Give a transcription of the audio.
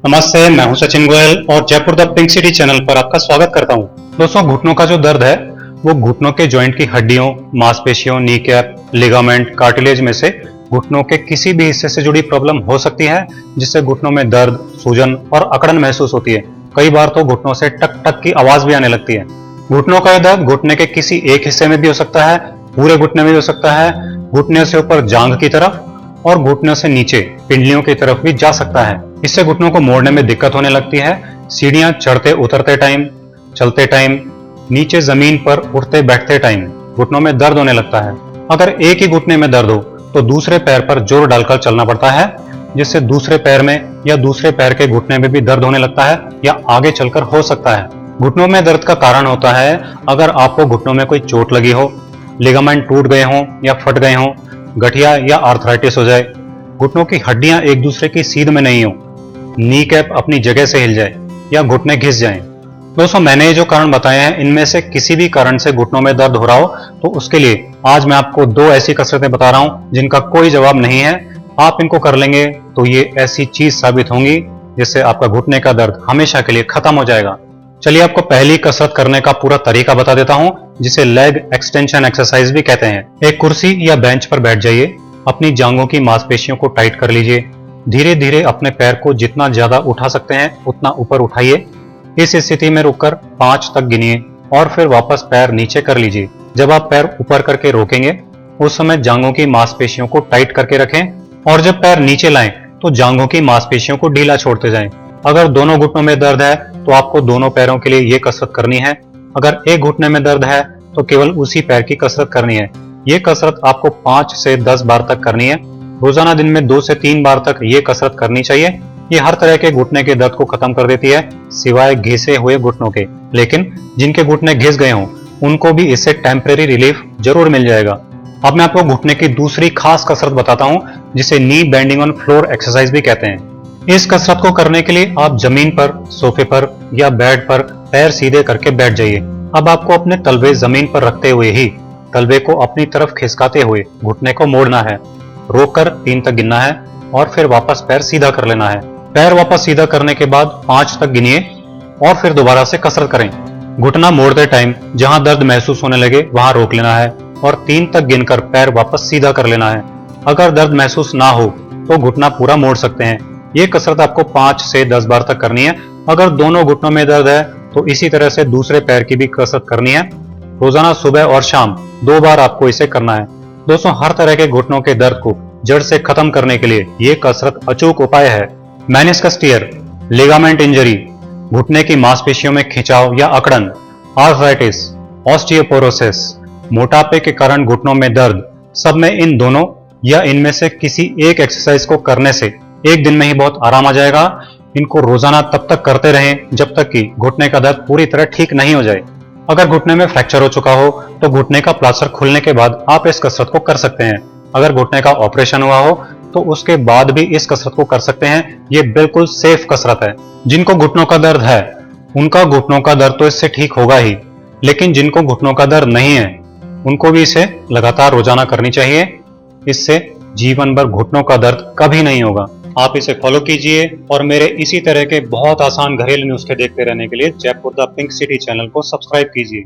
नमस्ते, मैं हूं सचिन गोयल और Jaipur the pink city channel पर आपका स्वागत करता हूं। दोस्तों, घुटनों का जो दर्द है वो घुटनों के जॉइंट की हड्डियों, मांसपेशियों, नी कैप, लिगामेंट, कार्टिलेज में से घुटनों के किसी भी हिस्से से जुड़ी प्रॉब्लम हो सकती है, जिससे घुटनों में दर्द, सूजन और अकड़न महसूस होती है। कई बार तो घुटनों से टक टक की आवाज भी आने लगती है। घुटनों का दर्द घुटने के किसी एक हिस्से में भी हो सकता है, पूरे घुटने में भी हो सकता है, घुटने से ऊपर जांघ की तरफ और घुटनों से नीचे पिंडलियों की तरफ भी जा सकता है। इससे घुटनों को मोड़ने में दिक्कत होने लगती है। सीढ़ियां चढ़ते उतरते टाइम, चलते टाइम, नीचे जमीन पर उठते बैठते टाइम घुटनों में दर्द होने लगता है। अगर एक ही घुटने में दर्द हो तो दूसरे पैर पर जोर डालकर चलना पड़ता है, जिससे दूसरे पैर में या दूसरे पैर के घुटने में भी दर्द होने लगता है या आगे चलकर हो सकता है। घुटनों में दर्द का कारण होता है अगर आपको घुटनों में कोई चोट लगी हो, लिगामेंट टूट गए हों या फट गए हों, गठिया या आर्थराइटिस हो जाए, घुटनों की हड्डियां एक दूसरे की सीध में नहीं हो, नी कैप अपनी जगह से हिल जाए या घुटने घिस जाएं। दोस्तों, मैंने ये जो कारण बताए हैं इनमें से किसी भी कारण से घुटनों में दर्द हो रहा हो तो उसके लिए आज मैं आपको 2 ऐसी कसरतें बता रहा हूं जिनका कोई जवाब नहीं है। आप इनको कर लेंगे तो ये ऐसी चीज साबित होंगी जिससे आपका घुटने का दर्द हमेशा के लिए खत्म हो जाएगा। चलिए आपको पहली कसरत करने का पूरा तरीका बता देता हूं, जिसे लेग एक्सटेंशन एक्सरसाइज भी कहते हैं। एक कुर्सी या बेंच पर बैठ जाइए, अपनी जांघों की मांसपेशियों को टाइट कर लीजिए। धीरे धीरे अपने पैर को जितना ज्यादा उठा सकते हैं उतना ऊपर उठाइए। इस स्थिति में रुककर 5 तक गिनिए और फिर वापस पैर नीचे कर लीजिए। जब आप पैर ऊपर करके रोकेंगे उस समय जांघों की मांसपेशियों को टाइट करके रखें और जब पैर नीचे लाएं तो जांघों की मांसपेशियों को ढीला छोड़ते जाएं। अगर दोनों घुटनों में दर्द है तो आपको दोनों पैरों के लिए ये कसरत करनी है। अगर एक घुटने में दर्द है तो केवल उसी पैर की कसरत करनी है। ये कसरत आपको 5 से 10 बार तक करनी है। रोजाना दिन में 2 से 3 बार तक ये कसरत करनी चाहिए। ये हर तरह के घुटने के दर्द को खत्म कर देती है, सिवाय घिसे हुए घुटनों के। लेकिन जिनके घुटने घिस गए हों उनको भी इससे टेम्परेरी रिलीफ जरूर मिल जाएगा। अब मैं आपको घुटने की दूसरी खास कसरत बताता हूं, जिसे नी बेंडिंग ऑन फ्लोर एक्सरसाइज भी कहते हैं। इस कसरत को करने के लिए आप जमीन पर, सोफे पर या बेड पर पैर सीधे करके बैठ जाइए। अब आपको अपने तलवे जमीन पर रखते हुए ही तलवे को अपनी तरफ खिसकाते हुए घुटने को मोड़ना है। रोककर 3 तक गिनना है और फिर वापस पैर सीधा कर लेना है। पैर वापस सीधा करने के बाद 5 तक गिनिए और फिर दोबारा से कसरत करें। घुटना मोड़ते टाइम जहां दर्द महसूस होने लगे वहां रोक लेना है और 3 तक गिनकर पैर वापस सीधा कर लेना है। अगर दर्द महसूस ना हो तो घुटना पूरा मोड़ सकते हैं। ये कसरत आपको 5 से 10 बार तक करनी है। अगर दोनों घुटनों में दर्द है तो इसी तरह से दूसरे पैर की भी कसरत करनी है। रोजाना सुबह और शाम 2 बार आपको इसे करना है। दोस्तों, हर तरह के घुटनों के दर्द को जड़ से खत्म करने के लिए ये कसरत अचूक उपाय है। मेनिस्कस टियर, लिगामेंट इंजरी, घुटने की मांसपेशियों में खिंचाव या अकड़न, आर्थराइटिस, ऑस्टियोपोरोसिस, मोटापे के कारण घुटनों में दर्द, सब में इन दोनों या इनमें से किसी एक एक्सरसाइज को करने से एक दिन में ही बहुत आराम आ जाएगा। इनको रोजाना तब तक करते रहें जब तक कि घुटने का दर्द पूरी तरह ठीक नहीं हो जाए। अगर घुटने में फ्रैक्चर हो चुका हो तो घुटने का प्लास्टर खुलने के बाद आप इस कसरत को कर सकते हैं। अगर घुटने का ऑपरेशन हुआ हो तो उसके बाद भी इस कसरत को कर सकते हैं। ये बिल्कुल सेफ कसरत है। जिनको घुटनों का दर्द है उनका घुटनों का दर्द तो इससे ठीक होगा ही, लेकिन जिनको घुटनों का दर्द नहीं है उनको भी इसे लगातार रोजाना करनी चाहिए। इससे जीवन भर घुटनों का दर्द कभी नहीं होगा। आप इसे फॉलो कीजिए और मेरे इसी तरह के बहुत आसान घरेलू नुस्खे देखते रहने के लिए Jaipur the pink city channel को सब्सक्राइब कीजिए।